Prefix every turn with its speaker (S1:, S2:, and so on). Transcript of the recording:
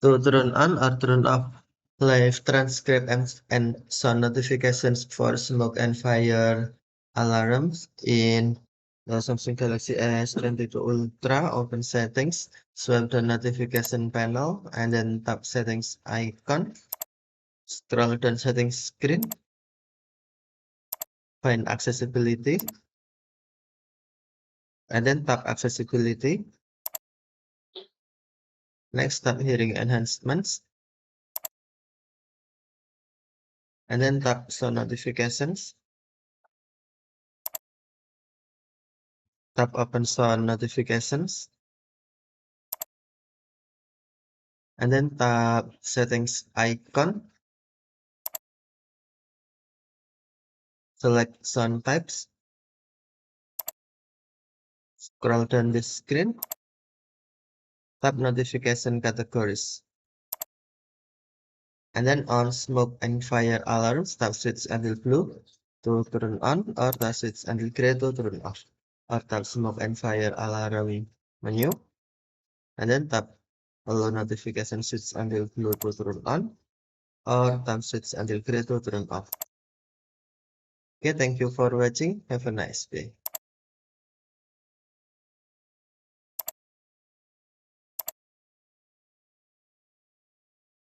S1: To turn on or turn off live transcript and sound notifications for smoke and fire alarms in the Samsung Galaxy S22 Ultra, open settings, swipe the notification panel, and then tap settings icon, scroll down settings screen, find accessibility, and then tap accessibility. Next, tap hearing enhancements, and then tap sound notifications. Tap open sound notifications, and then tap settings icon. Select sound types. Scroll down the screen. Tap notification categories. And then on smoke and fire alarms, tap switch until blue to turn on, or tap switch until gray to turn off. Or tap smoke and fire alarm menu. And then tap allow notification switch until blue to turn on, or tap switch until gray to turn off. Okay, thank you for watching. Have a nice day.